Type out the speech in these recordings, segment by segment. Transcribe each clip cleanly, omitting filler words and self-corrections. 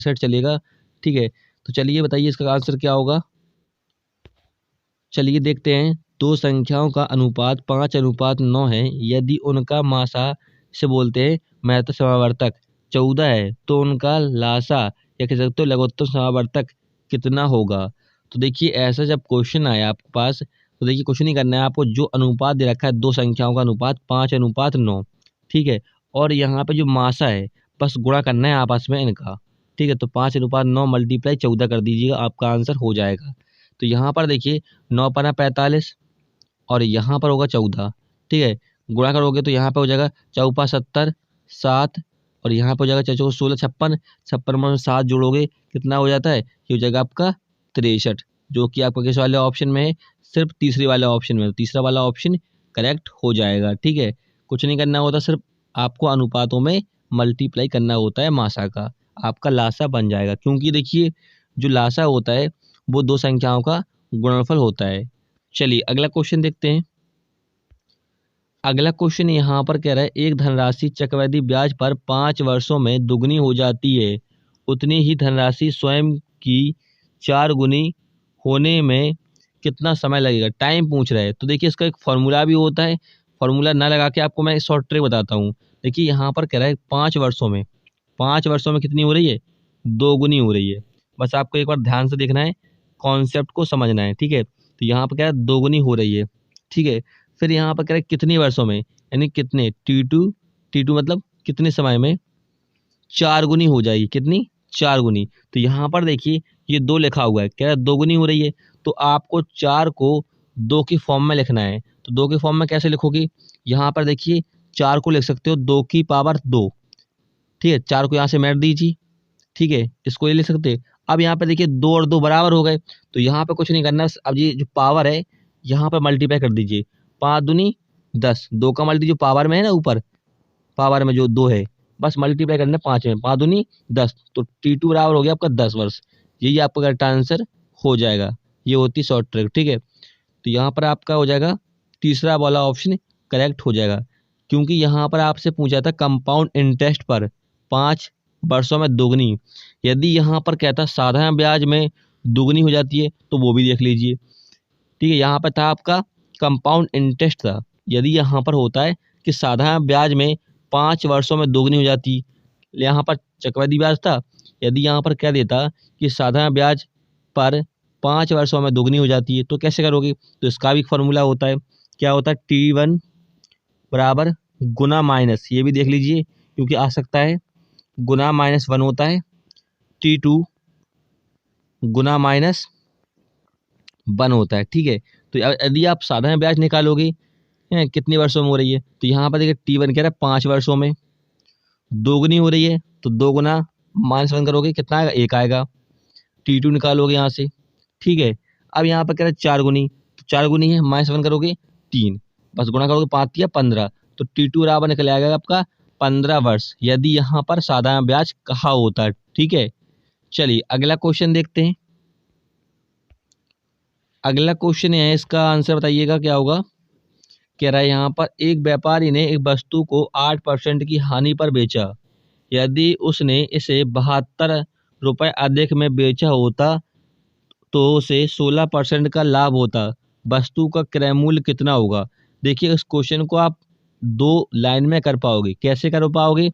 Set चलेगा। ठीक है, तो चलिए बताइए इसका आंसर क्या होगा। चलिए देखते हैं। दो संख्याओं का अनुपात 5:9 है। यदि उनका मासा से बोलते हैं महत्तम समावर्तक 14 है तो उनका लासा या कह सकते हो लघुत्तम समावर्तक कितना होगा। तो देखिए ऐसा जब क्वेश्चन आया आपके पास तो देखिए कुछ नहीं करना है आपको। जो अनुपात दे रखा है दो संख्याओं का अनुपात 5:9, ठीक है, और यहाँ पे जो मासा है बस गुणा करना है आपस में इनका। ठीक है, तो 5:9 मल्टीप्लाई 14 कर दीजिएगा, आपका आंसर हो जाएगा। तो यहाँ पर देखिए 9×5 = 45 और यहाँ पर होगा 14। ठीक है, गुणा करोगे तो यहाँ पे हो जाएगा 4×5 = 70, 7 और यहाँ पे हो जाएगा 4×4 = 16, 56, 56 में 7 जोड़ोगे कितना हो जाता है, ये हो जाएगा आपका 63, जो कि आपका किस वाले ऑप्शन में है, सिर्फ तीसरे वाले ऑप्शन में। तीसरा वाला ऑप्शन करेक्ट हो जाएगा। ठीक है, कुछ नहीं करना होता, सिर्फ आपको अनुपातों में मल्टीप्लाई करना होता है मासा का, आपका लासा बन जाएगा। क्योंकि देखिए जो लासा होता है वो दो संख्याओं का गुणनफल होता है। चलिए अगला क्वेश्चन देखते हैं। अगला क्वेश्चन यहाँ पर कह रहा है एक धनराशि चक्रवृद्धि ब्याज पर 5 वर्षों में दुगनी हो जाती है, उतनी ही धनराशि स्वयं की 4 गुनी होने में कितना समय लगेगा। टाइम पूछ रहा है तो देखिए इसका एक फॉर्मूला भी होता है। फॉर्मूला ना लगा के आपको मैं शॉर्ट ट्रिक बताता हूँ। देखिए यहाँ पर कह रहा है 5 वर्षों में, 5 वर्षों में कितनी हो रही है, 2 गुनी हो रही है। बस आपको एक बार ध्यान से देखना है, कॉन्सेप्ट को समझना है। ठीक है, तो यहाँ पर कह रहा है 2 गुनी हो रही है। ठीक है, फिर यहाँ पर कह रहा है कितने वर्षों में, यानी कितने T2 मतलब कितने समय में 4 गुनी हो जाएगी। कितनी, 4 गुनी। तो यहाँ पर देखिए ये 2 लिखा हुआ है, कह रहा है 2 गुनी हो रही है, तो आपको 4 को 2 की फॉर्म में लिखना है। तो 2 की फॉर्म में कैसे लिखोगे, यहाँ पर देखिए 4 को लिख सकते हो 2 की पावर 2। ठीक है, 4 को यहाँ से मैट दीजिए। ठीक है, इसको ये लिख सकते हैं। अब यहाँ पे देखिए 2 और 2 बराबर हो गए, तो यहाँ पे कुछ नहीं करना। अब ये जो पावर है यहाँ पर मल्टीप्लाई कर दीजिए, 5 दूनी 10, 2 का मल्टी जो पावर में है ना, ऊपर पावर में जो 2 है, बस मल्टीप्लाई करना है 5 में, 5 दूनी 10, तो T2 बराबर हो गया आपका 10 वर्ष। यही आपका करेक्ट आंसर हो जाएगा। ये होती शॉर्ट ट्रिक। ठीक है, तो यहाँ पर आपका हो जाएगा तीसरा वाला ऑप्शन करेक्ट हो जाएगा। क्योंकि यहाँ पर आपसे पूछा था कंपाउंड इंटरेस्ट पर 5 वर्षों में दोगुनी। यदि यहाँ पर कहता साधारण ब्याज में दोगुनी हो जाती है तो वो भी देख लीजिए। ठीक है, यहाँ पर था आपका कंपाउंड इंटरेस्ट था। यदि यहाँ पर होता है कि साधारण ब्याज में 5 वर्षों में दोगुनी हो जाती, यहाँ पर चक्रवृद्धि ब्याज था। यदि यहाँ पर कह देता कि साधारण ब्याज पर 5 वर्षों में दोगुनी हो जाती है तो कैसे करोगे। तो इसका भी फॉर्मूला होता है, क्या होता है, T1 बराबर गुना माइनस, ये भी देख लीजिए क्योंकि आ सकता है, गुना -1 होता है, T2 गुना -1 होता है। ठीक है, तो यदि आप साधारण ब्याज निकालोगे कितने वर्षों में हो रही है, तो यहाँ पर देखिए T1 कह रहा है 5 वर्षों में, दोगुनी हो रही है तो 2 गुना -1 करोगे कितना आएगा, 1 आएगा। T2 निकालोगे यहाँ से। ठीक है, अब यहाँ पर कह रहा है 4 गुनी, तो 4 गुनी है -1 करोगे 3, बस गुणा करोगे 5 या 15, तो T2 बराबर निकल आएगा आपका 15 वर्ष, यदि यहाँ पर साधारण ब्याज कहा होता है। ठीक है, चलिए अगला क्वेश्चन देखते हैं। अगला क्वेश्चन है, इसका आंसर बताइएगा क्या होगा। कह रहा है यहाँ पर एक व्यापारी ने एक वस्तु को 8% की हानि पर बेचा। यदि उसने इसे 72 रुपये अधिक में बेचा होता तो उसे 16% का लाभ होता। वस्तु का क्रय मूल्य कितना होगा। देखिए इस क्वेश्चन को आप 2 लाइन में कर पाओगे। कैसे कर पाओगे,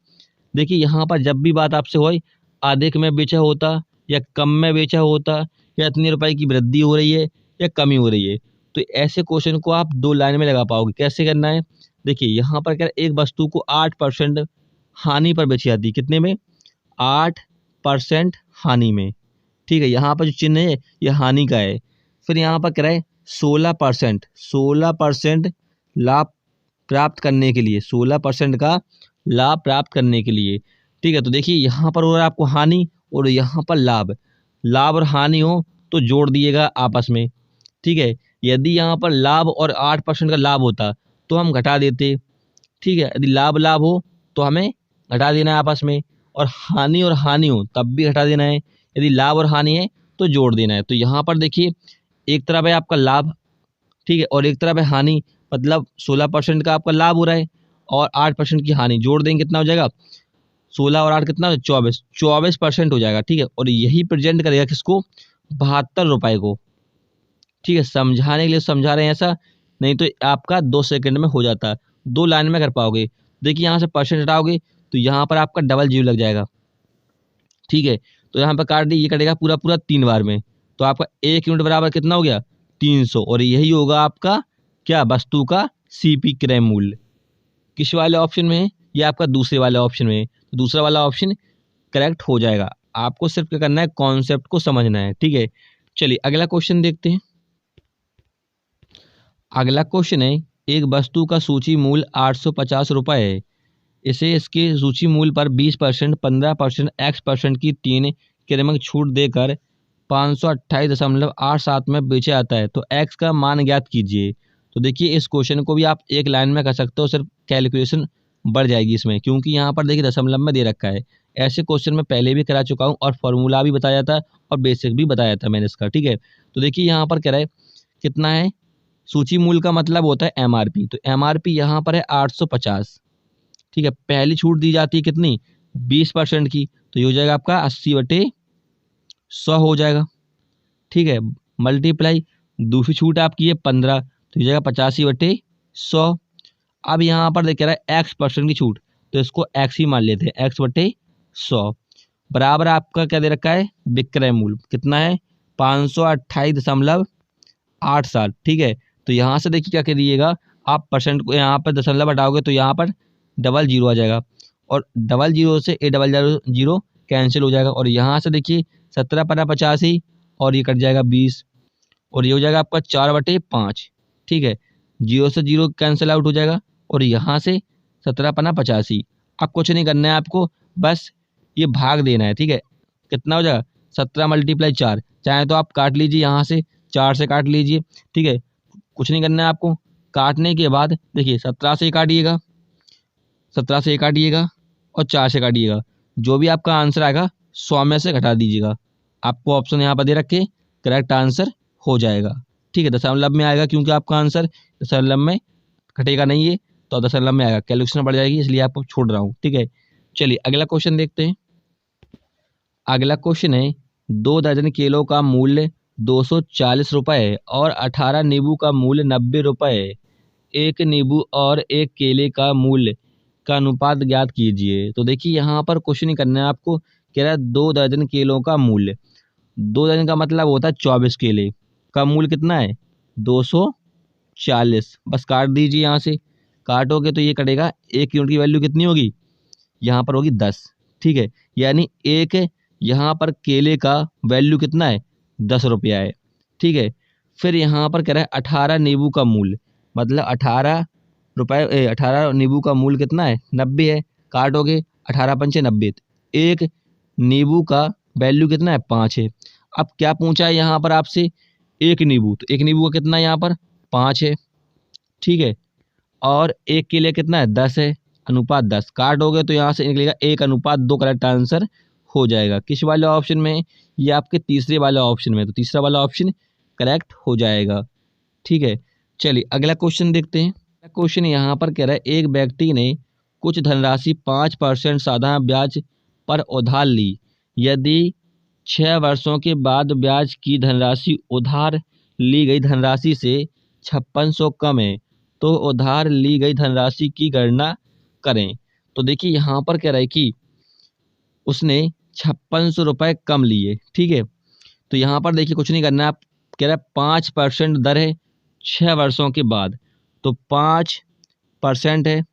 देखिए यहाँ पर जब भी बात आपसे हो अधिक में बेचा होता या कम में बेचा होता या इतने रुपए की वृद्धि हो रही है या कमी हो रही है, तो ऐसे क्वेश्चन को आप 2 लाइन में लगा पाओगे। कैसे करना है, देखिए यहाँ पर क्या, एक वस्तु को 8% हानि पर बेची जाती है, कितने में, 8% हानि में। ठीक है, यहाँ पर जो चिन्ह है ये हानि का है। फिर यहाँ पर क्या है 16% लाभ प्राप्त करने के लिए, 16% का लाभ प्राप्त करने के लिए। ठीक है, तो देखिए यहाँ पर हो रहा है आपको हानि और यहाँ पर लाभ, लाभ और हानि हो तो जोड़ दिएगा आपस में। ठीक है, यदि यहाँ पर लाभ और 8% का लाभ होता तो हम घटा देते। ठीक है, यदि लाभ लाभ हो तो हमें घटा देना है आपस में, और हानि हो तब भी घटा देना है। यदि लाभ और हानि है तो जोड़ देना है। तो यहाँ पर देखिए एक तरफ है आपका लाभ, ठीक है, और एक तरफ है हानि, मतलब 16% का आपका लाभ हो रहा है और 8% की हानि, जोड़ देंगे कितना हो जाएगा, 16 और 8 कितना 24% हो जाएगा। ठीक है, और यही प्रेजेंट करेगा किसको 72 रुपए को। ठीक है, समझाने के लिए समझा रहे हैं ऐसा, नहीं तो आपका 2 सेकंड में हो जाता, 2 लाइन में कर पाओगे। देखिए यहाँ से परसेंट हटाओगे तो यहाँ पर आपका डबल जीरो लग जाएगा। ठीक है, तो यहाँ पर काट दी, ये कटेगा पूरा पूरा 3 बार में, तो आपका 1 यूनिट बराबर कितना हो गया 300, और यही होगा आपका क्या वस्तु का सीपी क्रय मूल्य। किस वाले ऑप्शन में है, ये आपका दूसरे वाले ऑप्शन में है, तो दूसरा वाला ऑप्शन करेक्ट हो जाएगा। आपको सिर्फ क्या करना है, कॉन्सेप्ट को समझना है। ठीक है, चलिए अगला क्वेश्चन देखते हैं। अगला क्वेश्चन है, एक वस्तु का सूची मूल्य 850 रुपये है, इसे इसके सूची मूल्य पर 20%, 15%, X% की 3 क्रमिक छूट देकर 528.87 में बेचा जाता है, तो X का मान ज्ञात कीजिए। तो देखिए इस क्वेश्चन को भी आप एक लाइन में कर सकते हो, सिर्फ कैलकुलेशन बढ़ जाएगी इसमें, क्योंकि यहाँ पर देखिए दशमलव में दे रखा है। ऐसे क्वेश्चन में पहले भी करा चुका हूँ और फॉर्मूला भी बताया था और बेसिक भी बताया था मैंने इसका। ठीक है, तो देखिए यहाँ पर कह रहा है कितना है, सूची मूल्य का मतलब होता है MRP, तो MRP यहाँ पर है 850। ठीक है, पहली छूट दी जाती है कितनी 20% की, तो ये हो जाएगा आपका 80/100 हो जाएगा। ठीक है, मल्टीप्लाई दूसरी छूट आपकी है 15, तो ये हो जाएगा 85/100। अब यहाँ पर देख रहा है X% की छूट, तो इसको X ही मान लेते हैं, X/100 बराबर आपका क्या दे रखा है विक्रय मूल्य कितना है 528.87। ठीक है, तो यहाँ से देखिए क्या कह दीजिएगा आप, परसेंट को यहाँ पर दशमलव हटाओगे तो यहाँ पर डबल जीरो आ जाएगा, और डबल जीरो से A double zero zero cancel हो जाएगा, और यहाँ से देखिए 17×85 और ये कट जाएगा 20, और ये हो जाएगा आपका 4/5। ठीक है, जीरो से जीरो कैंसिल आउट हो जाएगा, और यहाँ से 17×85। अब कुछ नहीं करना है आपको, बस ये भाग देना है। ठीक है, कितना हो जाएगा 17 × 4, चाहे तो आप काट लीजिए, यहाँ से 4 से काट लीजिए। ठीक है, कुछ नहीं करना है आपको। काटने के बाद देखिए 17 से काटिएगा, 17 से काटिएगा और 4 से काटिएगा, जो भी आपका आंसर आएगा 100 में से घटा दीजिएगा। आपको ऑप्शन यहाँ पर दे रखे, करेक्ट आंसर हो जाएगा। ठीक है, दशमलव में आएगा क्योंकि आपका आंसर दशमलव में घटेगा नहीं है, तो दशमलव में आएगा, कैलकुलेशन बढ़ जाएगी, इसलिए आपको छोड़ रहा हूँ। ठीक है, चलिए अगला क्वेश्चन देखते हैं। अगला क्वेश्चन है, 2 दर्जन केलों का मूल्य 240 रुपये है और 18 नींबू का मूल्य 90 रुपये है। एक नींबू और एक केले का मूल्य का अनुपात ज्ञात कीजिए। तो देखिए यहाँ पर कुछ नहीं करना है आपको, कह रहा है 2 दर्जन केलों का मूल्य, 2 दर्जन का मतलब होता है 24 केले का मूल्य कितना है 240। बस काट दीजिए, यहाँ से काटोगे तो ये कटेगा, 1 यूनिट की वैल्यू कितनी होगी यहाँ पर होगी 10। ठीक है, यानी एक यहाँ पर केले का वैल्यू कितना है 10 रुपया है। ठीक है, फिर यहाँ पर कह रहा है 18 नींबू का मूल्य, मतलब 18 रुपये 18 नींबू का मूल्य कितना है 90 है। काटोगे 18×5 90, एक नींबू का वैल्यू कितना है 5 है। अब क्या पूछा है यहाँ पर आपसे, एक नींबू, तो एक नींबू का कितना यहाँ पर 5 है। ठीक है, और एक केले कितना है 10 है, अनुपात 10। काटोगे तो यहाँ से निकलेगा 1:2, करेक्ट आंसर हो जाएगा। किस वाले ऑप्शन में, ये आपके तीसरे वाले ऑप्शन में, तो तीसरा वाला ऑप्शन करेक्ट हो जाएगा। ठीक है, चलिए अगला क्वेश्चन देखते हैं। क्वेश्चन यहाँ पर कह रहा है, एक व्यक्ति ने कुछ धनराशि 5% साधारण ब्याज पर उधार ली, यदि 6 वर्षों के बाद ब्याज की धनराशि उधार ली गई धनराशि से 5600 कम है, तो उधार ली गई धनराशि की गणना करें। तो देखिए यहाँ पर कह रहा है कि उसने 5600 रुपये कम लिए। ठीक है, तो यहाँ पर देखिए कुछ नहीं करना है, आप कह रहा है 5% दर है 6 वर्षों के बाद, तो 5% है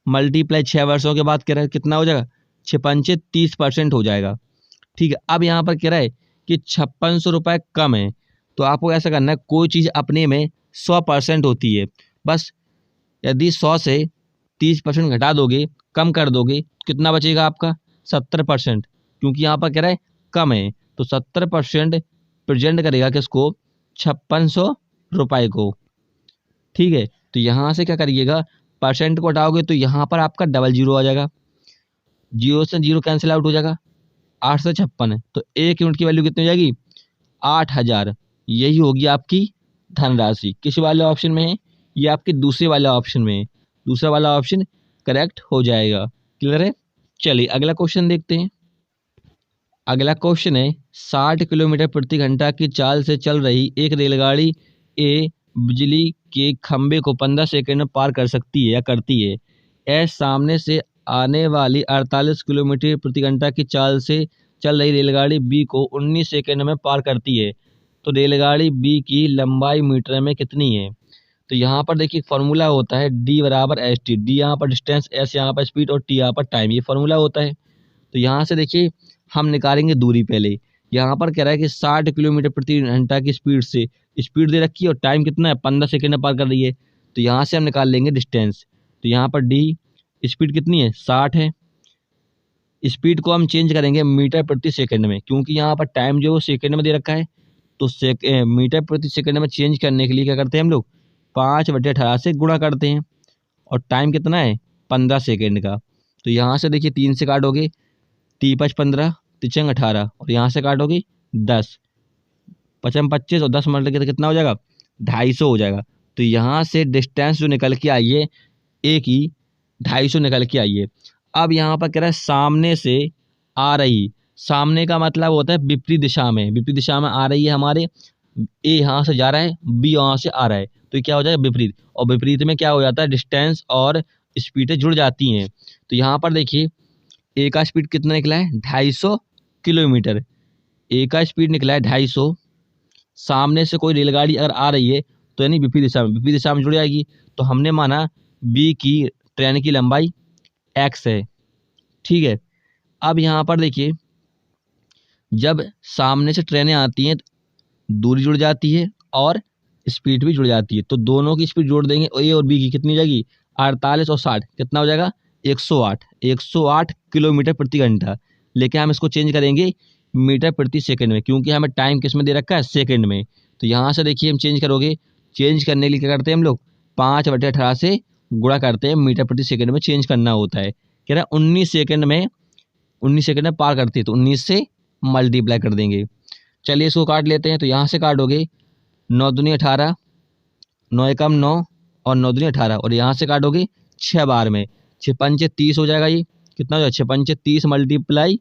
मल्टीप्लाई 6 वर्षों के बाद कह रहा है कितना हो जाएगा 6×5 30% हो जाएगा। ठीक है, अब यहाँ पर कह रहा है कि 5600 रुपये कम है, तो आपको ऐसा करना है, कोई चीज़ अपने में 100% होती है, बस यदि 100 से 30% घटा दोगे, कम कर दोगे, कितना बचेगा आपका 70%, क्योंकि यहाँ पर कह रहा है कम है, तो 70% प्रेजेंट करेगा किसको 5600 रुपये को। ठीक है, तो यहाँ से क्या करिएगा, परसेंट को हटाओगे तो यहाँ पर आपका डबल जीरो आ जाएगा, जीरो से जीरो कैंसिल आउट हो जाएगा, 8 से 56 है, तो 1 यूनिट की वैल्यू कितनी हो जाएगी 8000। यही होगी आपकी धनराशि। किस वाले ऑप्शन में है, ये आपके दूसरे वाले ऑप्शन में है, दूसरा वाला ऑप्शन करेक्ट हो जाएगा। क्लियर है। चलिए अगला क्वेश्चन देखते हैं। अगला क्वेश्चन है 60 किलोमीटर प्रति घंटा की चाल से चल रही एक रेलगाड़ी ए बिजली के खंभे को 15 सेकंड में पार कर सकती है या करती है। एस सामने से आने वाली 48 किलोमीटर प्रति घंटा की चाल से चल रही रेलगाड़ी बी को 19 सेकंड में पार करती है। तो रेलगाड़ी बी की लंबाई मीटर में कितनी है? तो यहाँ पर देखिए फॉर्मूला होता है डी बराबर एस टी। डी यहाँ पर डिस्टेंस, एस यहाँ पर स्पीड और टी यहाँ पर टाइम, ये फॉर्मूला होता है। तो यहाँ से देखिए हम निकालेंगे दूरी। पहले यहाँ पर कह रहा है कि 60 किलोमीटर प्रति घंटा की स्पीड से स्पीड दे रखी है और टाइम कितना है, 15 सेकंड में पार कर रही है। तो यहाँ से हम निकाल लेंगे डिस्टेंस। तो यहाँ पर डी स्पीड कितनी है, 60 है। स्पीड को हम चेंज करेंगे मीटर प्रति सेकंड में, क्योंकि यहाँ पर टाइम जो सेकंड में दे रखा है। तो मीटर प्रति सेकंड में चेंज करने के लिए क्या करते हैं हम लोग, 5/18 से गुणा करते हैं। और टाइम कितना है, 15 सेकंड का। तो यहाँ से देखिए 3 से काटोगे, 3×5 15, 3×6 18, और यहाँ से काटोगे 10, 5×5 25 और 10 मल्टीप्लाई कितना हो जाएगा, 250 हो जाएगा। तो यहाँ से डिस्टेंस जो निकल के आई है ए की 250 निकल के आई है। अब यहाँ पर कह रहा है सामने से आ रही, सामने का मतलब होता है विपरीत दिशा में, विपरीत दिशा में आ रही है हमारे। ए यहाँ से जा रहा है, बी यहाँ से आ रहा है, तो ये क्या हो जाएगा, विपरीत। और विपरीत में क्या हो जाता है, डिस्टेंस और स्पीडें जुड़ जाती हैं। तो यहाँ पर देखिए ए का स्पीड कितना निकला है, 250 किलोमीटर। ए का स्पीड निकला है 250। सामने से कोई रेलगाड़ी अगर आ रही है तो यानी विपरीत दिशा में जुड़ जाएगी। तो हमने माना बी की ट्रेन की लंबाई एक्स है, ठीक है। अब यहाँ पर देखिए जब सामने से ट्रेनें आती हैं दूरी जुड़ जाती है और स्पीड भी जुड़ जाती है। तो दोनों की स्पीड जोड़ देंगे, ए और बी की कितनी हो जाएगी, 48 और 60 कितना हो जाएगा, 108 किलोमीटर प्रति घंटा। लेकिन हम इसको चेंज करेंगे मीटर प्रति सेकंड में, क्योंकि हमें टाइम किस में दे रखा है, सेकंड में। तो यहाँ से देखिए हम चेंज करोगे, चेंज करने के लिए क्या करते हैं हम लोग, 5/18 से गुणा करते हैं, मीटर प्रति सेकंड में चेंज करना होता है। कह रहा है 19 सेकंड में पार करती है, तो 19 से मल्टीप्लाई कर देंगे। चलिए इसको काट लेते हैं। तो यहाँ से काटोगे 9 दूनी 18, 9 एकम 9 और 9 दूनी 18, और यहाँ से काटोगे 6 बार में, 6 पंचे 30 हो जाएगा। ये कितना हो जाएगा, 6 पंचे 30 मल्टीप्लाई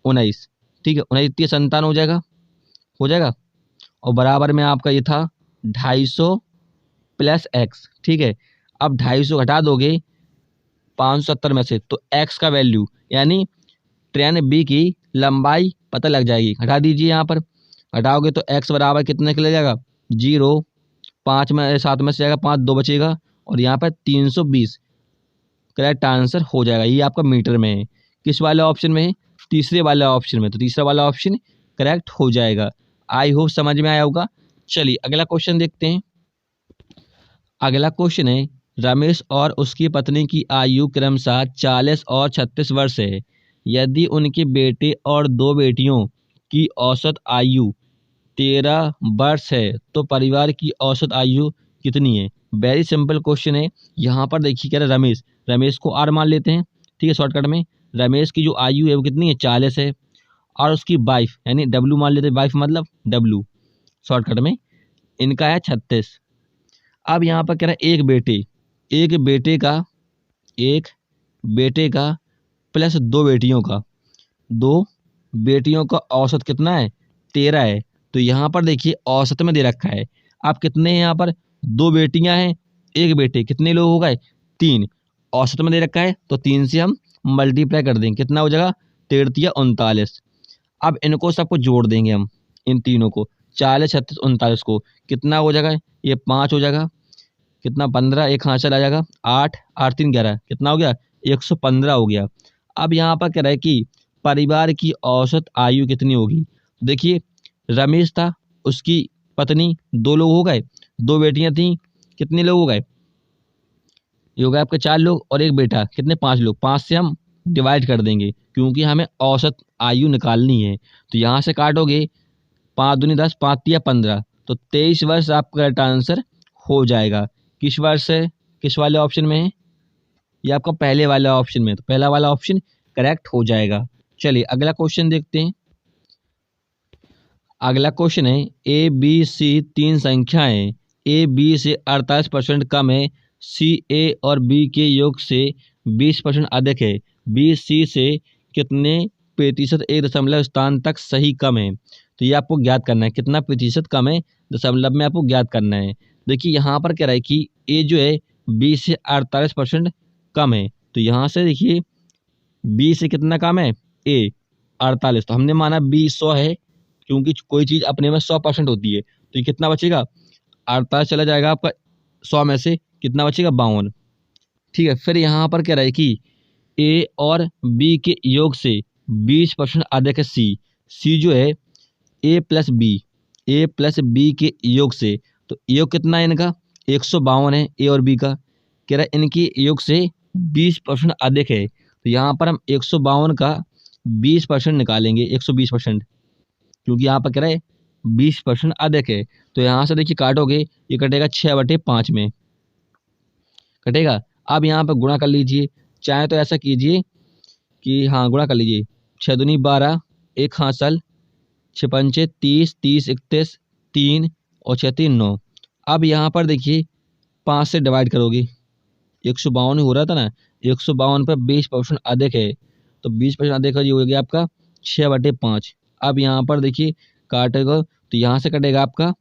19, ठीक है, 19 30 57 हो जाएगा। और बराबर में आपका ये था 250 प्लस एक्स, ठीक है। अब 250 घटा दोगे 570 में से, तो एक्स का वैल्यू यानी ट्रेन बी की लंबाई पता लग जाएगी। घटा दीजिए, यहाँ पर घटाओगे तो एक्स बराबर कितने निकल जाएगा, 0, 5 में 7 में से जाएगा 5, 2 बचेगा, और यहाँ पर 320 करेक्ट आंसर हो जाएगा। ये आपका मीटर में है। किस वाले ऑप्शन में है, तीसरे वाले ऑप्शन में। तो तीसरा वाला ऑप्शन करेक्ट हो जाएगा। आई होप समझ में आया होगा। चलिए अगला क्वेश्चन देखते हैं। अगला क्वेश्चन है रमेश और उसकी पत्नी की आयु क्रमशः 40 और 36 वर्ष है। यदि उनके बेटे और 2 बेटियों की औसत आयु 13 वर्ष है तो परिवार की औसत आयु कितनी है? वेरी सिंपल क्वेश्चन है। यहाँ पर देखिए कह रहा है रमेश को आर मान लेते हैं, ठीक है। शॉर्टकट में रमेश की जो आयु है वो कितनी है, 40 है। और उसकी वाइफ यानी डब्लू मान लेते हैं, वाइफ मतलब डब्लू शॉर्टकट में, इनका है 36। अब यहाँ पर कह रहा है एक बेटे का प्लस 2 बेटियों का औसत कितना है, 13 है। तो यहाँ पर देखिए औसत में दे रखा है। अब कितने हैं यहाँ पर, 2 बेटियां हैं, 1 बेटे, कितने लोग हो गए, 3। औसत में दे रखा है तो 3 से हम मल्टीप्लाई कर देंगे, कितना हो जाएगा, 13 39। अब इनको सबको जोड़ देंगे हम, इन तीनों को, 40 36 39 को, कितना हो जाएगा, ये 5 हो जाएगा, कितना 15, एक हाथ चला जाएगा, 8 8 3 11, कितना हो गया, 115 हो गया। अब यहाँ पर कह रहा है कि परिवार की औसत आयु कितनी होगी। देखिए रमेश था, उसकी पत्नी, 2 लोग हो गए, 2 बेटियां थीं, कितने लोग हो गए, ये हो गए आपके 4 लोग, और 1 बेटा, कितने 5 लोग। 5 से हम डिवाइड कर देंगे क्योंकि हमें औसत आयु निकालनी है। तो यहाँ से काटोगे 5 दूनी 10, 5 तिया 15, तो 23 वर्ष आपका करेक्ट आंसर हो जाएगा। किस वर्ष है, किस वाले ऑप्शन में है, ये आपका पहले वाले ऑप्शन में, तो पहला वाला ऑप्शन करेक्ट हो जाएगा। चलिए अगला क्वेश्चन देखते हैं। अगला क्वेश्चन है ए बी सी 3 संख्याएं ए बी से 48% कम है, सी ए और बी के योग से 20% अधिक है, बी सी से कितने प्रतिशत एक दशमलव स्थान तक सही कम है। तो ये आपको ज्ञात करना है, कितना प्रतिशत कम है दशमलव में आपको ज्ञात करना है। देखिए यहाँ पर कह रहा है कि ए जो है बी से 48% कम है। तो यहाँ से देखिए बी से कितना कम है, ए 48, तो हमने माना बी 100 है, क्योंकि कोई चीज़ अपने में 100% होती है। तो ये कितना बचेगा, 48 चला जाएगा आपका 100 में से, कितना बचेगा 52। ठीक है, फिर यहाँ पर कह रहा है कि ए और बी के योग से 20% अधिक है सी। सी जो है ए प्लस बी के योग से, तो योग कितना है इनका 152 है ए और बी का। कह रहा है इनके योग से 20% अधिक है। तो यहाँ पर हम 152 का 20% निकालेंगे, 120%, क्योंकि यहाँ पर कह रहा है 20% अधिक है। तो यहाँ से देखिए काटोगे, ये कटेगा 6/5 में कटेगा। अब यहाँ पर गुणा कर लीजिए, चाहे तो ऐसा कीजिए कि हाँ गुणा कर लीजिए, 6 दूनी 12, 1 हासिल, 6 पंचे 30, 30 31, 3 और 6 3 9। अब यहाँ पर देखिए 5 से डिवाइड करोगे, 152 ही हो रहा था ना, 152 पर 20% अधिक है, तो 20% अधिक है, ये हो गया आपका 6/5। अब यहाँ पर देखिए काटेगा, तो यहाँ से कटेगा आपका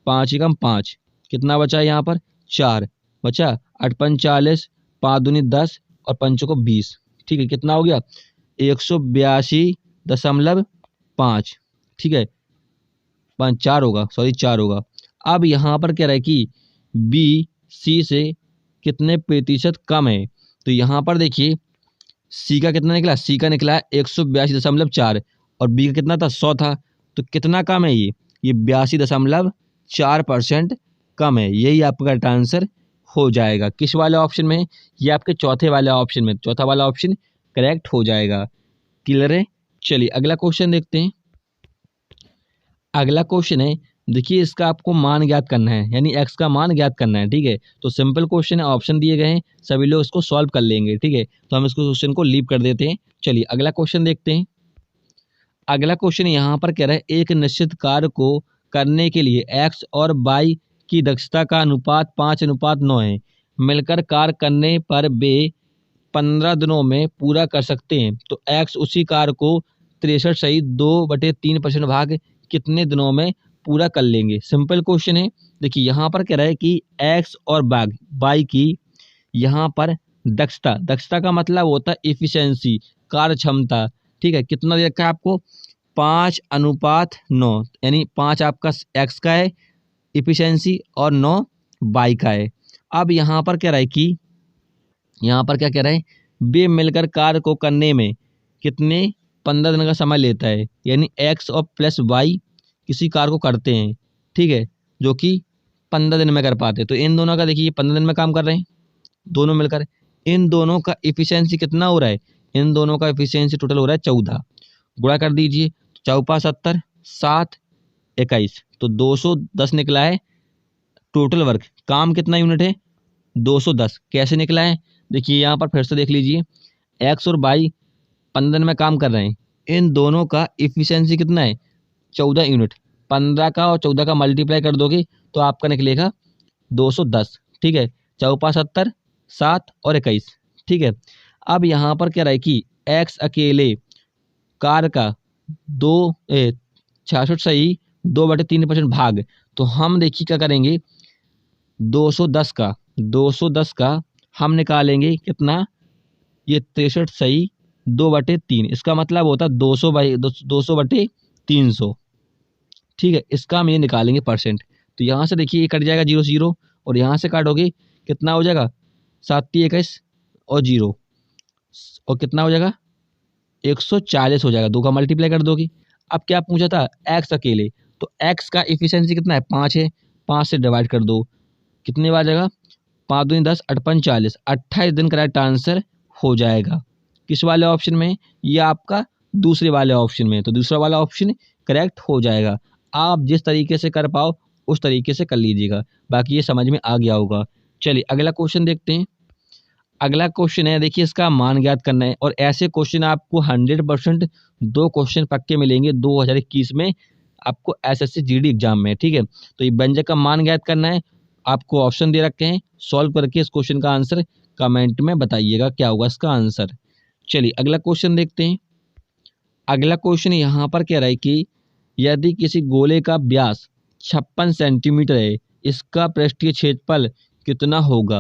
5 एकम 5, कितना बचा है यहाँ पर 4 बचा, 8 पंच 40, 5 दूनी 10 और पंचों को 20। ठीक है, कितना हो गया 182.5। ठीक है, 4 होगा, सॉरी 4 होगा। अब यहाँ पर कह रहा है कि बी सी से कितने प्रतिशत कम है। तो यहाँ पर देखिए सी का कितना निकला, सी का निकला 182.4 और बी का कितना था 100 था। तो कितना कम है ये 82.4% कम है। यही आपका करेक्ट आंसर हो जाएगा। किस वाले ऑप्शन में, ये आपके चौथे वाले ऑप्शन में, चौथा वाला ऑप्शन करेक्ट हो जाएगा। क्लियर है। चलिए अगला क्वेश्चन देखते हैं। अगला क्वेश्चन है, देखिए इसका आपको मान ज्ञात करना है, यानी एक्स का मान ज्ञात करना है। ठीक है, तो सिंपल क्वेश्चन है, ऑप्शन दिए गए हैं, सभी लोग इसको सॉल्व कर लेंगे। ठीक है, तो हम इसको क्वेश्चन को लीव कर देते हैं। चलिए अगला क्वेश्चन देखते हैं। अगला क्वेश्चन यहाँ पर कह रहा है एक निश्चित कार्य को करने के लिए एक्स और वाई की दक्षता का अनुपात 5:9 है। मिलकर कार्य करने पर वे 15 दिनों में पूरा कर सकते हैं। तो एक्स उसी कार्य को 63 सही 2/3% भाग कितने दिनों में पूरा कर लेंगे। सिंपल क्वेश्चन है। देखिए यहाँ पर कह रहा है कि एक्स और वाई की यहाँ पर दक्षता का मतलब होता है इफिशियंसी, कार्य क्षमता। ठीक है, कितना दे रखा है आपको 5:9, यानी 5 आपका एक्स का है इफिशियंसी और 9 वाई का है। अब यहाँ पर कह रहा है कि यहाँ पर क्या कह रहा है, वे मिलकर कार्य को करने में कितने 15 दिन का समय लेता है, यानी एक्स और प्लस वाई किसी कार्य को करते हैं। ठीक है, जो कि 15 दिन में कर पाते। तो इन दोनों का देखिए 15 दिन में काम कर रहे हैं दोनों मिलकर। इन दोनों का इफिशियंसी कितना हो रहा है, इन दोनों का इफिशियंसी टोटल हो रहा है 14। गुणा कर दीजिए, 4 70, 7 21, तो 210 निकला है टोटल वर्क। काम कितना यूनिट है 210। कैसे निकला है, देखिए यहाँ पर फिर से देख लीजिए, एक्स और वाई 15 दिन में काम कर रहे हैं, इन दोनों का इफिशियंसी कितना है 14 यूनिट। 15 का और 14 का मल्टीप्लाई कर दोगे तो आपका निकलेगा 210। ठीक है, 4 70, 7 और 21। ठीक है, अब यहाँ पर क्या रहा है कि एक्स अकेले कार का 66 सही 2/3% भाग। तो हम देखिए क्या करेंगे, 210 का हम निकालेंगे कितना, ये 63 सही 2/3, इसका मतलब होता है 200/300। ठीक है, इसका हम ये निकालेंगे परसेंट। तो यहाँ से देखिए ये कट जाएगा 0 0 और यहाँ से काटोगे कितना हो जाएगा 7 21 और 0 और कितना हो जाएगा 140 हो जाएगा। 2 का मल्टीप्लाई कर दोगे। अब क्या पूछा था एक्स अकेले, तो एक्स का इफिशियंसी कितना है 5 है, 5 से डिवाइड कर दो, कितने बार जाएगा 5 दूनी 10, 8 पंच 40, 28 दिन करेक्ट आंसर हो जाएगा। किस वाले ऑप्शन में, ये आपका दूसरे वाले ऑप्शन में, तो दूसरा वाला ऑप्शन करेक्ट हो जाएगा। आप जिस तरीके से कर पाओ उस तरीके से कर लीजिएगा, बाकी ये समझ में आ गया होगा। चलिए अगला क्वेश्चन देखते हैं। अगला क्वेश्चन है, देखिए इसका मान ज्ञात करना है, और ऐसे क्वेश्चन आपको 100% 2 क्वेश्चन पक्के मिलेंगे 2021 में आपको एसएससी जीडी एग्जाम में। ठीक है, तो ये व्यंजक का मान ज्ञात करना है, आपको ऑप्शन दे रखे हैं, सॉल्व करके इस क्वेश्चन का आंसर कमेंट में बताइएगा क्या होगा इसका आंसर। चलिए अगला क्वेश्चन देखते हैं। अगला क्वेश्चन यहाँ पर कह रहा है कि यदि किसी गोले का व्यास 56 सेंटीमीटर है, इसका पृष्ठीय क्षेत्रफल कितना होगा।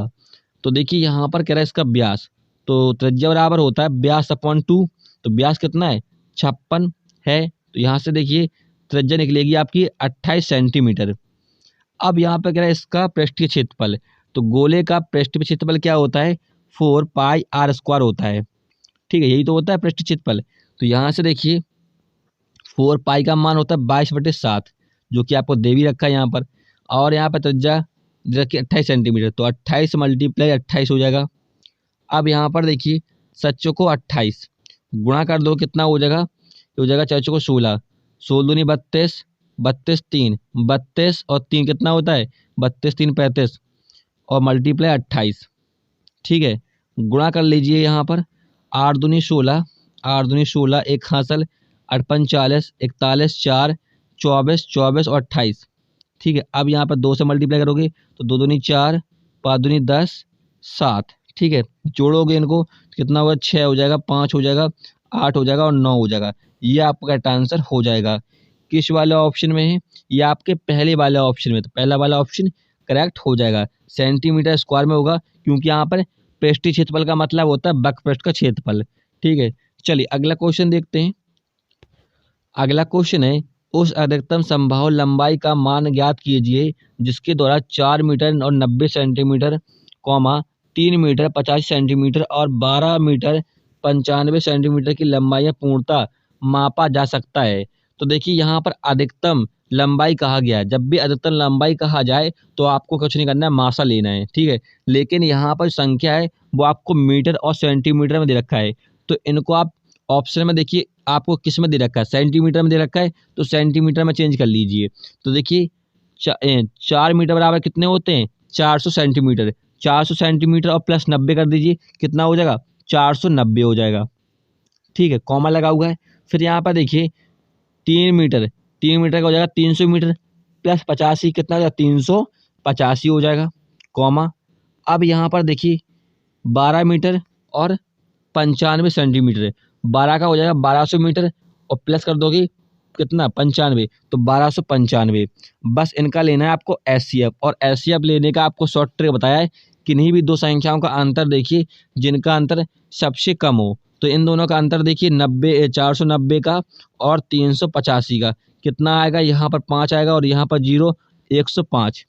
तो देखिए यहाँ पर कह रहा है इसका व्यास, तो त्रिज्या बराबर होता है व्यास अपॉन 2। तो व्यास कितना है 56 है, तो यहाँ से देखिए त्रिज्या निकलेगी आपकी 28 सेंटीमीटर। अब यहाँ पर कह रहा है इसका पृष्ठीय क्षेत्रफल, तो गोले का पृष्ठीय क्षेत्रफल क्या होता है 4 पाई आर स्क्वायर होता है। ठीक है, यही तो होता है पृष्ठीय क्षेत्रफल। तो यहाँ से देखिए 4 पाई का मान होता है 22/7, जो कि आपको दे भी रखा है यहाँ पर। और यहाँ पर त्रिज्या रखिए 28 सेंटीमीटर, तो 28 मल्टीप्लाई 28 हो जाएगा। अब यहाँ पर देखिए सच्चों को 28 गुणा कर दो, कितना हो जाएगा, ये हो जाएगा 4 को 16, 16 दूनी 32, 32 3 32 और 3 कितना होता है 32 3 35 और मल्टीप्लाई 28। ठीक है, गुणा कर लीजिए यहाँ पर 8 दूनी 16, 8 दूनी 16, एक हासिल 58 40, 41 4 24 24 और 28। ठीक है, अब यहाँ पर 2 से मल्टीप्लाई करोगे तो 2 दूनी 4, 5 दूनी 10 7। ठीक है, जोड़ोगे इनको तो कितना होगा 6 हो जाएगा, 5 हो जाएगा, 8 हो जाएगा और 9 हो जाएगा। ये आपका करेक्ट आंसर हो जाएगा। किस वाले ऑप्शन में है, ये आपके पहले वाले ऑप्शन में, तो पहला वाला ऑप्शन करेक्ट हो जाएगा। सेंटीमीटर स्क्वायर में होगा, क्योंकि यहाँ पर पृष्ठीय क्षेत्रफल का मतलब होता है वक्रपृष्ठ का क्षेत्रफल। ठीक है, चलिए अगला क्वेश्चन देखते हैं। अगला क्वेश्चन है उस अधिकतम संभव लंबाई का मान ज्ञात कीजिए जिसके द्वारा 4 मीटर और 90 सेंटीमीटर, 3 मीटर 85 सेंटीमीटर और 12 मीटर 95 सेंटीमीटर की लंबाई पूर्णतः मापा जा सकता है। तो देखिए यहाँ पर अधिकतम लंबाई कहा गया है। जब भी अधिकतम लंबाई कहा जाए तो आपको कुछ नहीं करना है, मासा लेना है। ठीक है, लेकिन यहाँ पर संख्या है वो आपको मीटर और सेंटीमीटर में दे रखा है, तो इनको आप ऑप्शन में देखिए आपको किस में दे रखा है, सेंटीमीटर में दे रखा है, तो सेंटीमीटर में चेंज कर लीजिए। तो देखिए 4 मीटर बराबर कितने होते हैं 400 सेंटीमीटर, 400 सेंटीमीटर और प्लस 90 कर दीजिए, कितना हो जाएगा 490 हो जाएगा। ठीक है, कॉमा लगा हुआ है। फिर यहाँ पर देखिए 3 मीटर, 3 मीटर का हो जाएगा 300 मीटर प्लस 85, कितना हो जाएगा 385 हो जाएगा, कॉमा। अब यहाँ पर देखिए 12 मीटर और 95 सेंटीमीटर, 12 का हो जाएगा 1200 मीटर और प्लस कर दोगे कितना 95, तो 1295। बस इनका लेना है आपको एचसीएफ, और एचसीएफ लेने का आपको शॉर्ट ट्रिक बताया है। किन्हीं भी दो संख्याओं का अंतर देखिए जिनका अंतर सबसे कम हो, तो इन दोनों का अंतर देखिए 490 का और 385 का कितना आएगा, यहाँ पर 5 आएगा और यहाँ पर 0, 105।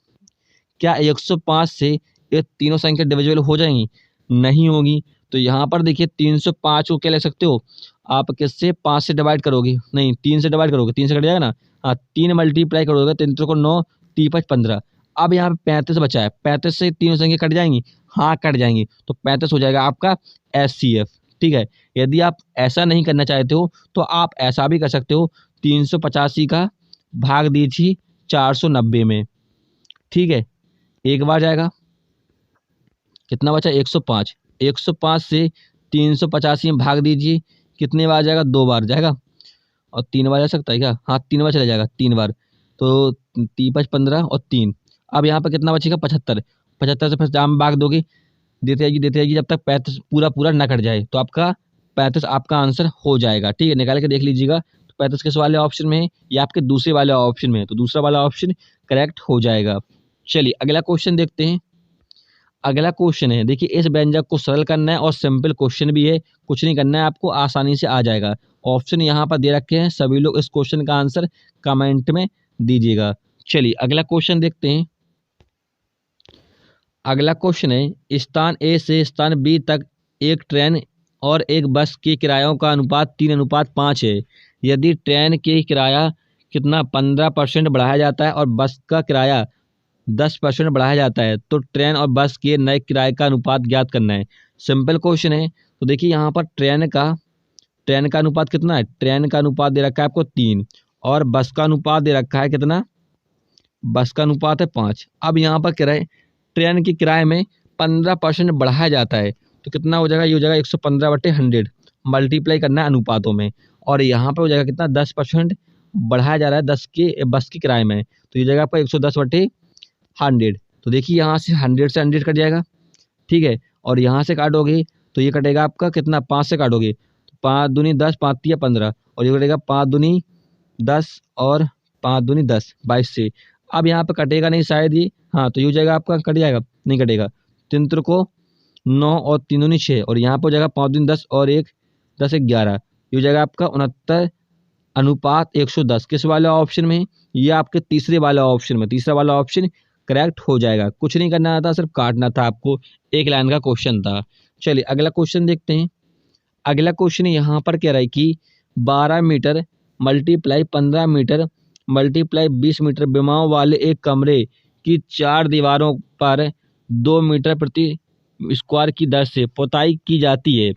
क्या 105 से ये तीनों संख्या डिविजिबल हो जाएंगी, नहीं होगी। तो यहाँ पर देखिए 305 को क्या ले सकते हो आप, किससे 5 से डिवाइड करोगे, नहीं 3 से डिवाइड करोगे, 3 से कट जाएगा ना, हाँ 3 मल्टीप्लाई करोगे, 3 को 9, 3 5 15। अब यहाँ पे 35 बचा है, 35 से तीनों संख्या कट जाएंगी, हाँ कट जाएंगी, तो 35 हो जाएगा आपका एचसीएफ। ठीक है, यदि आप ऐसा नहीं करना चाहते हो तो आप ऐसा भी कर सकते हो, 385 का भाग दीजिए 490 में। ठीक है, एक बार जाएगा, कितना बचा 105, 105 से 385 में भाग दीजिए, कितने बार जाएगा 2 बार जाएगा, और 3 बार जा सकता है क्या, हाँ 3 बार चला जाएगा, 3 बार, तो 3 5 15 और 3। अब यहाँ पर कितना बचेगा 75, 75 से फिर जाम भाग दोगे, देते जाएगी जब तक 35 पूरा पूरा ना कट जाए, तो आपका 35 आपका आंसर हो जाएगा। ठीक है, निकाल के देख लीजिएगा, तो 35 किस वाले ऑप्शन में है, या आपके दूसरे वाले ऑप्शन में है, तो दूसरा वाला ऑप्शन करेक्ट हो जाएगा। चलिए अगला क्वेश्चन देखते हैं। अगला क्वेश्चन है, देखिए इस व्यंजक को सरल करना है और सिंपल क्वेश्चन भी है, कुछ नहीं करना है आपको, आसानी से आ जाएगा। ऑप्शन यहाँ पर दे रखे हैं, सभी लोग इस क्वेश्चन का आंसर कमेंट में दीजिएगा। चलिए अगला क्वेश्चन देखते हैं। अगला क्वेश्चन है, स्थान ए से स्थान बी तक एक ट्रेन और एक बस के किरायों का अनुपात 3:5 है। यदि ट्रेन के किराया कितना 15% बढ़ाया जाता है और बस का किराया 10% बढ़ाया जाता है, तो ट्रेन और बस के नए किराए का अनुपात ज्ञात करना है। सिंपल क्वेश्चन है। तो देखिए यहाँ पर ट्रेन का अनुपात कितना है, ट्रेन का अनुपात दे रखा है आपको 3 और बस का अनुपात दे रखा है कितना, बस का अनुपात है 5। अब यहाँ पर किराए ट्रेन के किराए में 15% बढ़ाया जाता है, तो कितना हो जाएगा, ये हो जाएगा 115/100, मल्टीप्लाई करना है अनुपातों में, और यहाँ पर हो जाएगा कितना 10% बढ़ाया जा रहा है बस के किराए में, तो ये जाएगा आपका 110/100। तो देखिए यहाँ से 100 से 100 कट जाएगा। ठीक है, और यहाँ से काटोगे तो ये कटेगा आपका कितना, 5 से काटोगे तो 5 दूनी 10, 5 तिया 15, और ये कटेगा 5 दूनी 10 और 5 दूनी 10, 22 से। अब यहाँ पे कटेगा नहीं शायद ये, हाँ तो ये हो जाएगा आपका, कट जाएगा, नहीं कटेगा। 3 को 9 और 3 दूनी 6, और यहाँ पे हो जाएगा 5 दूनी 10 और 1 10 11, ये हो जाएगा आपका 69:110। किस वाले ऑप्शन में? ये आपके तीसरे वाला ऑप्शन में, तीसरा वाला ऑप्शन करेक्ट हो जाएगा। कुछ नहीं करना था, सिर्फ काटना था आपको, एक लाइन का क्वेश्चन था। चलिए अगला क्वेश्चन देखते हैं। अगला क्वेश्चन यहाँ पर कह रहा है कि 12 meter multiply 15 meter multiply 20 meter विमाओं वाले एक कमरे की 4 दीवारों पर 2 मीटर प्रति स्क्वायर की दर से पुताई की जाती है।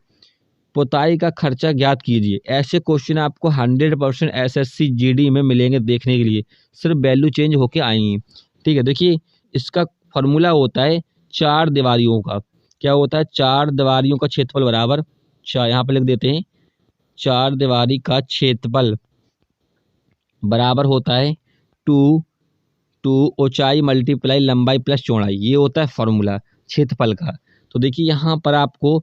पुताई का खर्चा ज्ञात कीजिए। ऐसे क्वेश्चन आपको 100% एसएससी जीडी में मिलेंगे देखने के लिए, सिर्फ वैल्यू चेंज होके आएंगी। ठीक है, देखिए इसका फॉर्मूला होता है 4 दीवारियों का। क्या होता है? 4 दीवारियों का क्षेत्रफल बराबर, यहाँ पे लिख देते हैं, 4 दीवारी का क्षेत्रफल बराबर होता है 2 ऊंचाई मल्टीप्लाई लंबाई प्लस चौड़ाई। ये होता है फॉर्मूला क्षेत्रफल का। तो देखिए यहाँ पर आपको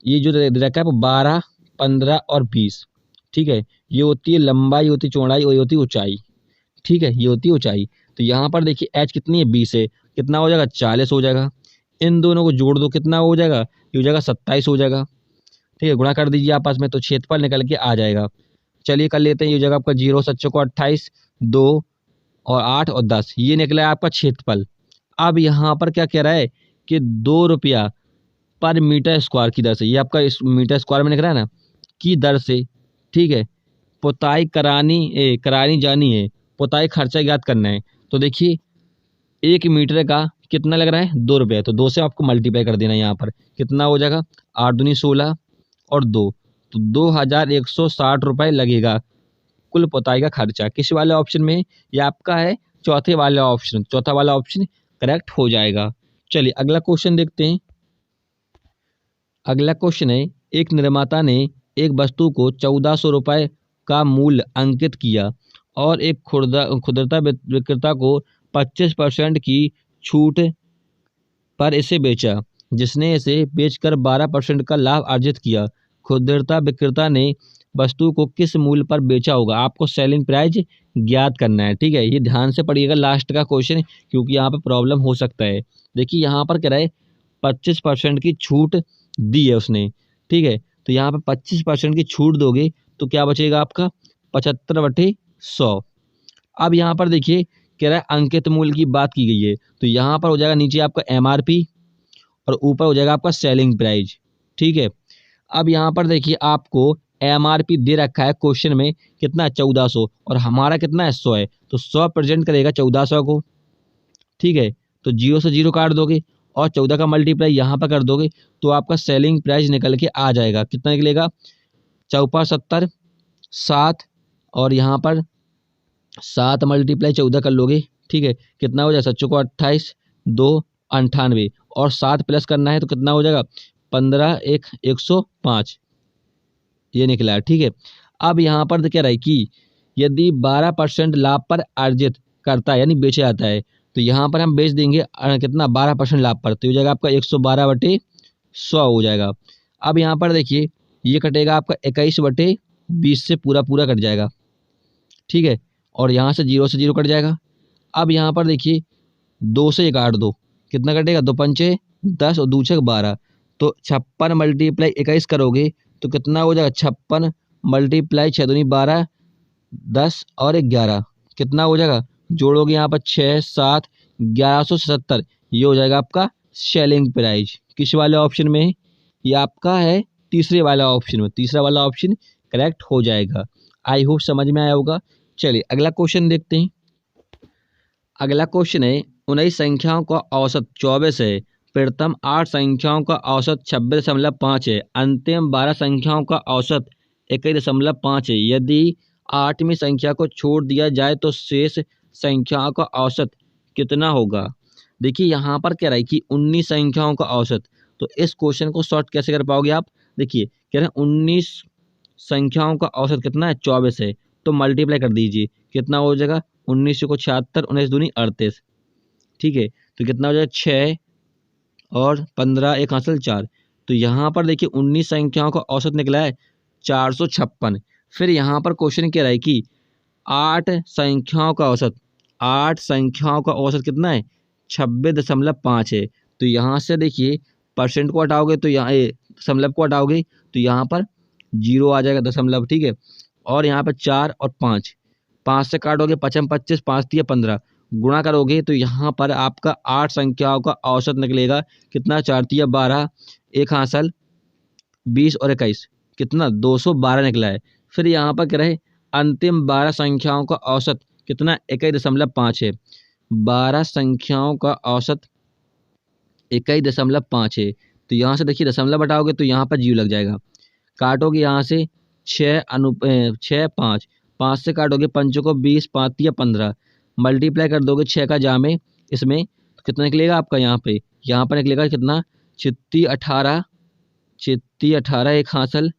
ये जो रखा है 12, 15 और 20, ठीक है, ये होती है लंबाई, होती है चौड़ाई और ये होती है ऊंचाई। ठीक है, ये होती है ऊंचाई। तो यहाँ पर देखिए एच कितनी है, 20 है, कितना हो जाएगा, 40 हो जाएगा। इन दोनों को जोड़ दो, कितना हो जाएगा, ये हो जाएगा 27 हो जाएगा। ठीक है, गुणा कर दीजिए आपस में तो क्षेत्रफल निकल के आ जाएगा। चलिए कर लेते हैं, ये हो जाएगा आपका 0 7 को 28, 2 और 8 और 10, ये निकला है आपका क्षेत्रफल। अब यहाँ पर क्या कह रहा है कि 2 रुपया पर मीटर स्क्वायर की दर से, ये आपका इस मीटर स्क्वायर में लिख रहा है ना, की दर से, ठीक है, पुताई करानी जानी है, पुताई खर्चा ज्ञात करना है। तो देखिए 1 मीटर का कितना लग रहा है, 2 रुपये, तो 2 से आपको मल्टीप्लाई कर देना है। यहाँ पर कितना हो जाएगा, 8 दूनी 16 और 2, तो 2160 रुपये लगेगा कुल पुताई का खर्चा। किस वाले ऑप्शन में? ये आपका है चौथे वाले ऑप्शन, चौथा वाला ऑप्शन करेक्ट हो जाएगा। चलिए अगला क्वेश्चन देखते हैं। अगला क्वेश्चन है, एक निर्माता ने एक वस्तु को 1400 रुपये का मूल्य अंकित किया और एक खुदरा विक्रेता को 25% की छूट पर इसे बेचा, जिसने इसे बेचकर 12% का लाभ अर्जित किया। खुदरा विक्रेता ने वस्तु को किस मूल्य पर बेचा होगा? आपको सेलिंग प्राइस ज्ञात करना है। ठीक है, ये ध्यान से पढ़िएगा लास्ट का क्वेश्चन, क्योंकि यहाँ पे प्रॉब्लम हो सकता है। देखिए यहाँ पर कह रहा है 25% की छूट दी है उसने, ठीक है, तो यहाँ पे 25% की छूट दोगे तो क्या बचेगा आपका, 75/100। अब यहाँ पर देखिए कह रहा है अंकित मूल्य की बात की गई है, तो यहाँ पर हो जाएगा नीचे आपका एमआरपी और ऊपर हो जाएगा आपका सेलिंग प्राइस। ठीक है, अब यहाँ पर देखिए आपको एमआरपी दे रखा है क्वेश्चन में कितना, 1400, और हमारा कितना है, 100 है, तो 100 प्रेजेंट करेगा 1400 को। ठीक है, तो 0 से 0 काट दोगे और 14 का मल्टीप्लाई यहाँ पर कर दोगे तो आपका सेलिंग प्राइस निकल के आ जाएगा। कितना निकलेगा, 4 70 7, और यहाँ पर 7 मल्टीप्लाई 14 कर लोगे, ठीक है, कितना हो जाएगा, 7 को 28, 2 98, और 7 प्लस करना है तो कितना हो जाएगा, 15 1 105, ये निकला है। ठीक है, अब यहाँ पर क्या रहा है कि यदि 12% लाभ पर अर्जित करता है यानी बेचा जाता है, तो यहाँ पर हम बेच देंगे कितना, 12% लाभ पर, तो हो जाएगा आपका 112/100 हो जाएगा। अब यहाँ पर देखिए ये कटेगा आपका 21/20 से पूरा कट जाएगा। ठीक है, और यहाँ से 0 से 0 कट जाएगा। अब यहाँ पर देखिए 2 से 1 काट दो, कितना कटेगा, 2 पंचे 10 और 2 छक 12, तो 56 मल्टीप्लाई 21 करोगे तो कितना हो जाएगा, 56 मल्टीप्लाई 6 दूनी 12, 10 और 11, कितना हो जाएगा, जोड़ोगे यहाँ पर 6 7 1170, ये हो जाएगा आपका सेलिंग प्राइस। किस वाले ऑप्शन में? ये आपका है तीसरे वाला ऑप्शन में, तीसरा वाला ऑप्शन करेक्ट हो जाएगा। आई होप समझ में आया होगा। चलिए अगला क्वेश्चन देखते हैं। अगला क्वेश्चन है, 19 संख्याओं का औसत 24 है, प्रथम 8 संख्याओं का औसत 26.5 है, अंतिम 12 संख्याओं का औसत 21.5 है। यदि 8वीं संख्या को छोड़ दिया जाए तो शेष संख्याओं का औसत कितना होगा? देखिए यहाँ पर क्या रहा है कि 19 संख्याओं का औसत, तो इस क्वेश्चन को सॉर्ट कैसे कर पाओगे आप? देखिए कह रहे हैं 19 संख्याओं का औसत कितना है, 24 है, तो मल्टीप्लाई कर दीजिए, कितना हो जाएगा, 19 को 76, 19 दूनी 38, ठीक है, तो कितना हो जाएगा, 6 और 15 1 हासिल 4, तो यहाँ पर देखिए 19 संख्याओं का औसत निकला है 456। फिर यहाँ पर क्वेश्चन कह रहा है कि 8 संख्याओं का औसत कितना है, 26.5 है। तो यहाँ से देखिए परसेंट को हटाओगे तो यहाँ दशमलव को हटाओगे तो यहाँ पर 0 आ जाएगा दशमलव, ठीक है। और यहाँ पर 4 और 5, 5 से काटोगे 5 में 25, 5 तिया 15, गुणा करोगे तो यहाँ पर आपका 8 संख्याओं का औसत निकलेगा कितना, 4 तिया 12, एक हासिल 20 और 21, कितना 212 निकला है। फिर यहाँ पर क्या रहे, अंतिम 12 संख्याओं का औसत कितना, 21.5 है। 12 संख्याओं का औसत 21.5 है। तो यहाँ से देखिए दशमलव हटाओगे तो यहाँ पर 0 लग जाएगा, काटोगे यहाँ से 6 5, 5 से काटोगे 5 को 20, 5 तिया 15, मल्टीप्लाई कर दोगे 6 का जा में इसमें तो कितना निकलेगा आपका, यहाँ पर निकलेगा कितना, 18, एक हासिल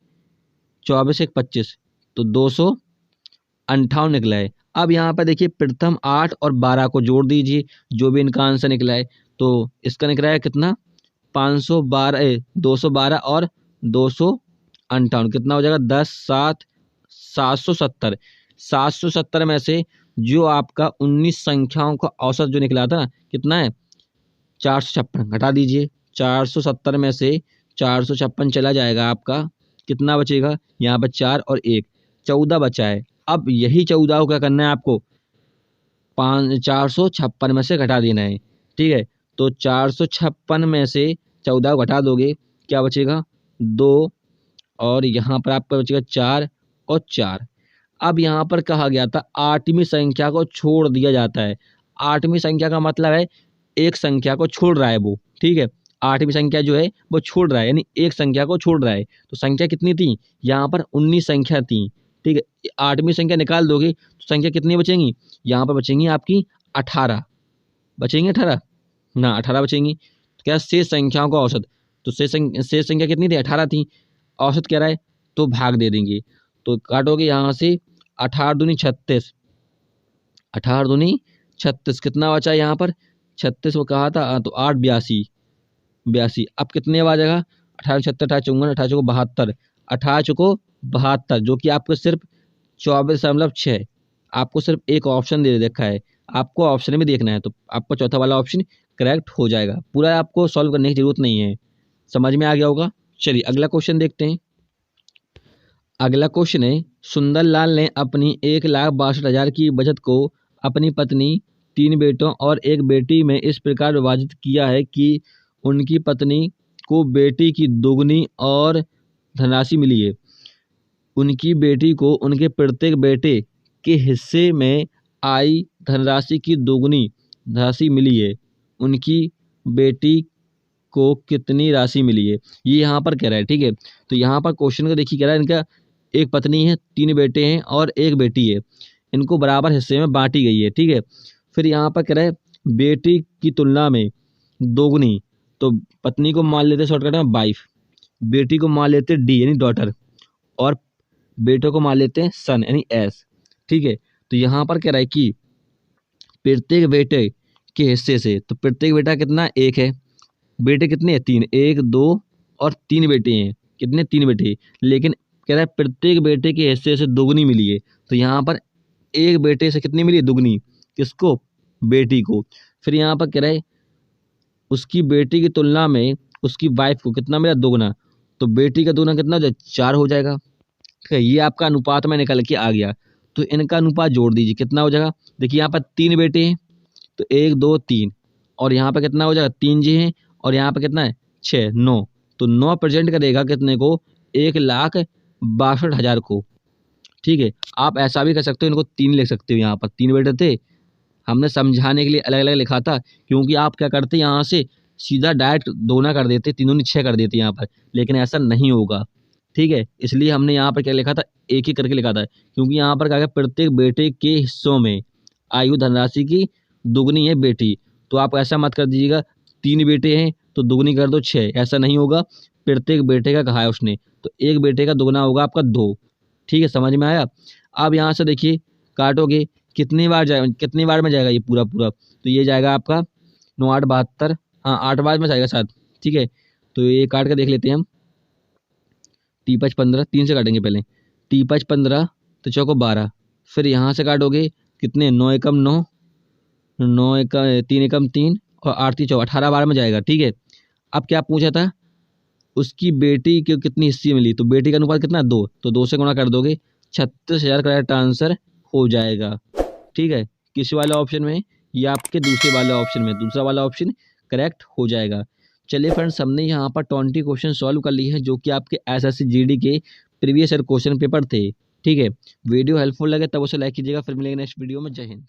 24, एक 25, तो 258 निकला है। अब यहाँ पर देखिए प्रथम 8 और 12 को जोड़ दीजिए, जो भी इनका आंसर निकला है। तो इसका निकला है कितना, 212 और 258 कितना हो जाएगा, 10 7 770। 770 में से जो आपका 19 संख्याओं का औसत जो निकला था ना, कितना है, 456, घटा दीजिए। 470 में से 456 चला जाएगा, आपका कितना बचेगा, यहाँ पर 4 और 1, 14 बचा है। अब यही 14 को क्या करना है आपको, 456 में से घटा देना है, ठीक है। तो 456 में से 14 को घटा दोगे, क्या बचेगा, 2, और यहाँ पर आपका बचेगा 4 और 4। अब यहाँ पर कहा गया था 8वीं संख्या को छोड़ दिया जाता है। 8वीं संख्या का मतलब है एक संख्या को छोड़ रहा है वो, ठीक है। 8वीं संख्या जो है वो छोड़ रहा है, यानी एक संख्या को छोड़ रहा है। तो संख्या कितनी थी, यहाँ पर 19 संख्या थी, ठीक है। 8वीं संख्या निकाल दोगे तो संख्या कितनी बचेंगी, यहाँ पर बचेंगी आपकी 18, बचेंगी 18 ना, 18 बचेंगी। तो क्या, शेष संख्याओं का औसत, तो शेष संख्या कितनी थी, 18 थी, औसत क्या रहा है, तो भाग दे देंगे। तो काटोगे यहाँ से 18 दूनी 36, 18 दूनी 36, कितना बचा यहाँ पर, 36 वो कहा था, तो 8 82। अब कितने आ जाएगा, 18 76, 18 54, 18 चौको 72, 18 चौको 72, जो कि आपको सिर्फ 24.6, आपको सिर्फ एक ऑप्शन दे रखा है, आपको ऑप्शन में देखना है। तो आपको चौथा वाला ऑप्शन करेक्ट हो जाएगा, पूरा आपको सॉल्व करने की जरूरत नहीं है। समझ में आ गया होगा। चलिए अगला क्वेश्चन देखते हैं। अगला क्वेश्चन है, सुंदरलाल ने अपनी 1,62,000 की बचत को अपनी पत्नी, 3 बेटों और 1 बेटी में इस प्रकार विभाजित किया है कि उनकी पत्नी को बेटी की दोगुनी और धनराशि मिली है। उनकी बेटी को उनके प्रत्येक बेटे के हिस्से में आई धनराशि की दोगुनी धनराशि मिली है। उनकी बेटी को कितनी राशि मिली है, ये यहाँ पर कह रहा है, ठीक है। तो यहाँ पर क्वेश्चन को देखिए, कह रहा है इनका एक पत्नी है, 3 बेटे हैं और 1 बेटी है, इनको बराबर हिस्से में बांटी गई है, ठीक है। फिर यहाँ पर कह रहा है बेटी की तुलना में दोगुनी, तो पत्नी को मान लेते शॉर्टकट में वाइफ, बेटी को मान लेते डी यानी डॉटर, और बेटों को मान लेते हैं सन यानी एस, ठीक है। तो यहाँ पर कह रहा है कि प्रत्येक बेटे के हिस्से से, तो प्रत्येक बेटा कितना, 1 है, बेटे कितने हैं, 3, 1 2 और 3 बेटे हैं, कितने, 3 बेटे, लेकिन कह रहा है प्रत्येक बेटे के हिस्से से दोगुनी मिली है। तो यहाँ पर एक बेटे से कितनी मिली, दोगुनी, किसको, बेटी को। फिर यहाँ पर कह रहा है उसकी बेटी की तुलना में उसकी वाइफ को कितना मिला, दोगुना, तो बेटी का दोगुना कितना हो जाए, 4 हो जाएगा, ठीक है। ये आपका अनुपात में निकल के आ गया। तो इनका अनुपात जोड़ दीजिए, कितना हो जाएगा, देखिए यहाँ पर 3 बेटे हैं, तो 1 2 3, और यहाँ पर कितना हो जाएगा, 3 जी हैं, और यहाँ पर कितना है, 6 9, तो 9 प्रेजेंट करेगा कितने को, 1,62,000 को, ठीक है। आप ऐसा भी कर सकते हो, इनको 3 लिख सकते हो, यहाँ पर 3 बेटे थे, हमने समझाने के लिए अलग अलग लिखा था, क्योंकि आप क्या करते यहाँ से सीधा डायरेक्ट दोगुना कर देते, 3 दूनी 6 कर देते यहाँ पर, लेकिन ऐसा नहीं होगा, ठीक है। इसलिए हमने यहाँ पर क्या लिखा था, एक ही करके लिखा था, क्योंकि यहाँ पर क्या, प्रत्येक बेटे के हिस्सों में आयु धनराशि की दुगनी है बेटी। तो आप ऐसा मत कर दीजिएगा 3 बेटे हैं तो दुगनी कर दो 6, ऐसा नहीं होगा, प्रत्येक बेटे का कहा है उसने, तो एक बेटे का दुगना होगा आपका 2, ठीक है। समझ में आया। अब यहाँ से देखिए काटोगे, कितनी बार में जाएगा ये पूरा, तो ये जाएगा आपका 9 8 72, हाँ 8 बार में जाएगा 7, ठीक है। तो ये काट कर देख लेते हैं हम। 3×5 = 15, 3 से काटेंगे पहले। 3×5 = 15, तो चौको 12। फिर यहाँ से काटोगे कितने, 9 एकम 9, 9 एकम 3 एकम 3 और 8 3 14, 18 12 में जाएगा। ठीक है, अब क्या पूछा था, उसकी बेटी को कितनी हिस्से मिली, तो बेटी का अनुपात कितना, 2, तो 2 से गुणा कर दोगे, 36,000 करेक्ट आंसर हो जाएगा। ठीक है, किस वाले ऑप्शन में, या आपके दूसरे वाले ऑप्शन में, दूसरा वाला ऑप्शन करेक्ट हो जाएगा। चलिए फ्रेंड्स, हमने यहाँ पर 20 क्वेश्चन सॉल्व कर लिए हैं जो कि आपके एसएससी जीडी के प्रीवियस ईयर क्वेश्चन पेपर थे। ठीक है, वीडियो हेल्पफुल लगे तब उसे लाइक कीजिएगा। फिर मिलेंगे नेक्स्ट वीडियो में। जय हिंद।